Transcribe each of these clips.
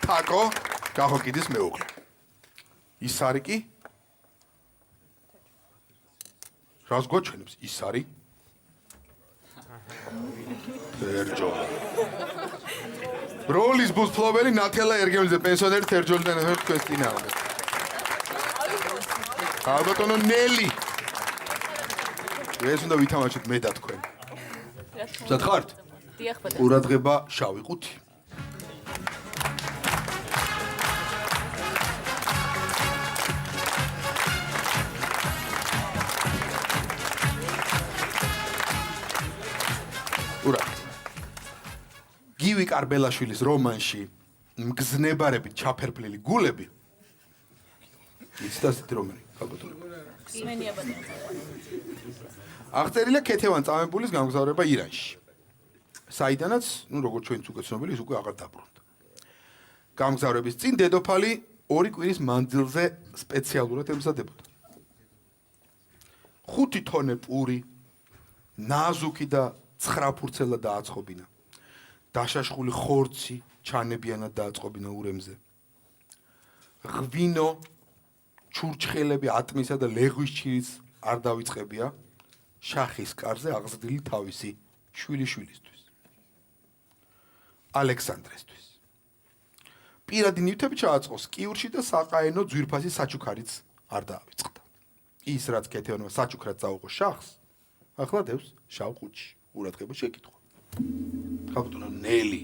თაკო გახოკიდის მეუღლე. ის არის კი? რას გვაჩვენებს? ის არის თერჯოლი. როლის ბუსფლობელი ნათელა ერგემლიძე პენსიონერი თერჯოლიდან ერთ თქვენს წინააღმდეგ. ალბათონო ნელი. ეს უნდა ვითამაშოთ მე და თქვენ. მზად ხართ? დიახ ბატონო. ყურადღება შავი ყუთი. გივი კარბელაშვილის რომანში მგზნებარებით ჩაფერფლილი გულები იცით რომანი ალბათო სმენია ბატონო. აღწერილია ქეთევან წამებულის გამგზავრება ირანში საიდანაც როგორც ჩვენც უკვე ცნობილი ის უკვე აღარ დაბრუნდა გამგზავრების წინ დედოფალი 2 კვირის მანძილზე სპეციალურად ემზადებოდა 5 თონე პური ნაზუქი და 9 ფურცელა დააწყობინა დაშაშხული ხორცი ჩანებიანად დააწყობინა ურემზე. ღვინო, ჩურჩხელები, ატმისა და ლეღვის ჩირიც არ დავიწყებია შახის კარზე აღზრდილი თავისი შვილიშვილისთვის. ალექსანდრესთვის. პირადი ნივთები ჩააწყო სკიურში და საყაენო ძვირფასი საჩუქარიც არ დაავიწყდა. ის რაც ქეთევანმა საჩუქრად წაუყო შახს, ახლა დევს შავ ყუთში. ყურადღება შეკითხვა. ხაბატონო ნელი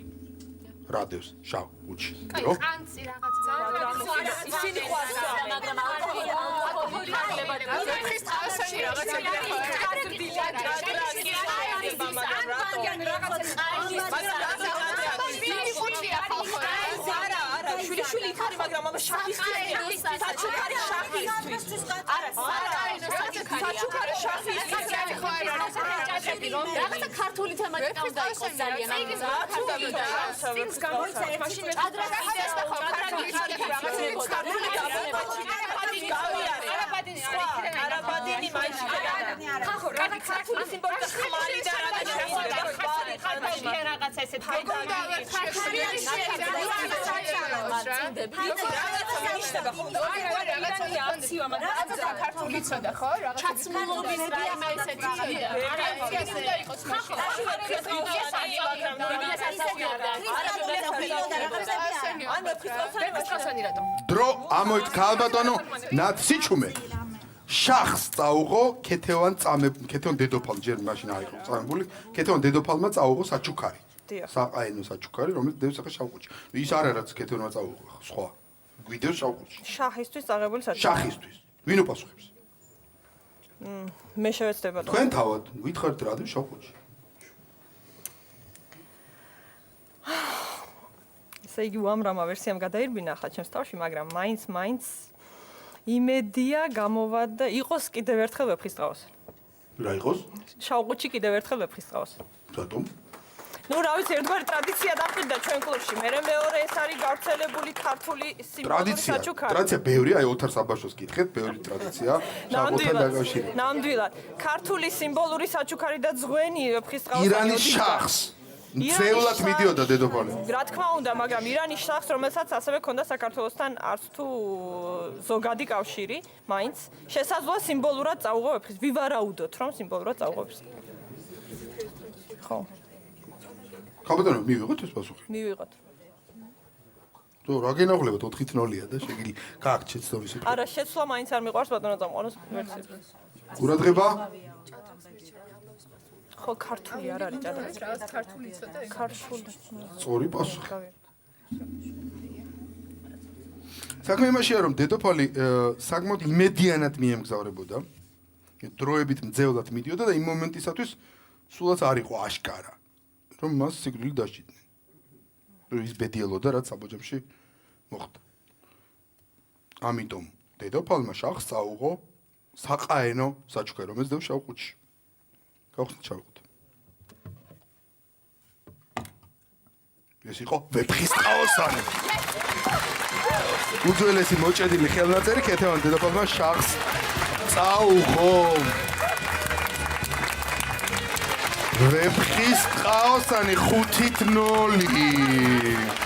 რადევს შავ ყუთში კაი ყანცი რაღაცა ისინი ყვასვა მაგრამ ალკოჰოლი ხის წავსანი რაღაცა შვილი იქარი მაგრამ ამ შახისთვის საჩუქარი შახისთვის არა საჩუქარი შახისთვის რაღაცა ქართული თემატიკა უნდა იყოს ძალიან ის გამოიწერეთ მაშინ არაბადინი მაიში ხახო რაღაცა ქართული სიმბოლიკა ხმარი და რაღაცა ესეთ ქართული ცოდა ხო? ჩაცმულობის რაიმე ესეთი დრო ამოით ქალბატონო ნაციჩუმე შახს წაუღო ქეთევან დედოფალ ჯერ მაშინ არ იყო წამებული ქეთევან დედოფალმა წაუღო საჩუქარი საყაენო საჩუქარი რომელიც დევს ახლა შავ ყუთში ის არ არის ქეთევანმა წაუღო სხვა გვიდევს შავ ყუთში შახისთვის წაღებული საჩუქარი შახისთვის ვინ უპასუხებს მე შევეცდება თქვენ თავად გითხარით რა დევს შავ ყუთში ესე იგი უამრავმა ვერსიამ გადაირბინა ახლა ჩემს თავში მაგრამ მაინც იმედია გამოვადა იყოს კიდევ ერთხელ ვეფხისტყაოსანი რა იყოს შავ ყუთში კიდევ ერთხელ ვეფხისტყაოსანი რატომ ნუ რა ვიცი ერთგვარი ტრადიცია დაყრდა ჩვენ კლუბში მე მეორე ეს არის გავრცელებული ქართული სიმბოლური საჩუქარი ტრადიცია ბევრია აი ოთარ საბაშოს კითხეთ ბევრი ტრადიცია შავთან დაკავშირებით ნამდვილად ქართული სიმბოლური საჩუქარი და ძღვენი ვეფხისტყაოსანი ირანის შახს ძევლად მიდიოდა დედოფალი რა თქმა უნდა მაგრამ ირანის შახს რომელსაც ასევე ქონდა საქართველოსთან არც თუ ზოგადი კავშირი მაინც შესაძლოა სიმბოლურად წაუღო ვეფხისტყაოსანი ვივარაუდოთ რომ სიმბოლურად წაუღო ვეფხისტყაოსანი ხო ხაბატონო მივიღოთ ეს პასუხი მივიღოთ თუ რა გენახულებათ 4-0-ია და შეგილი გააქვთ შეცდომის უფლება არა შეცვლა მაინც არ მიყვარს ბატონო წამყვანოს ვერსიებს ყურადღება ხო ქართული არ არის ჭადრაკი რაღაც ქართული ცოტა ქართული სწორი პასუხი საქმე იმაშია რომ დედოფალი საკმაოდ იმედიანად მიემგზავრებოდა დროებით მძევლად მიდიოდა და იმ მომენტისათვის სულაც არ იყო აშკარა რომ მას სიკვდილი დასჭიდნენ რომ ის ბედიელოდა რაც საბოჯებში მოხდა ამიტომ დედოფალმა შახს წაუღო საყაენო საჩუქარი რომელიც დევს შავ ყუთში გავხსნით შავ ყუთი ეს იყო ვეფხისტყაოსანი უძველესი მოჭედილი ხელნაწერი ქეთევან დედოფალმა შახს წაუღო ვეფხისტყაოსანი 5-0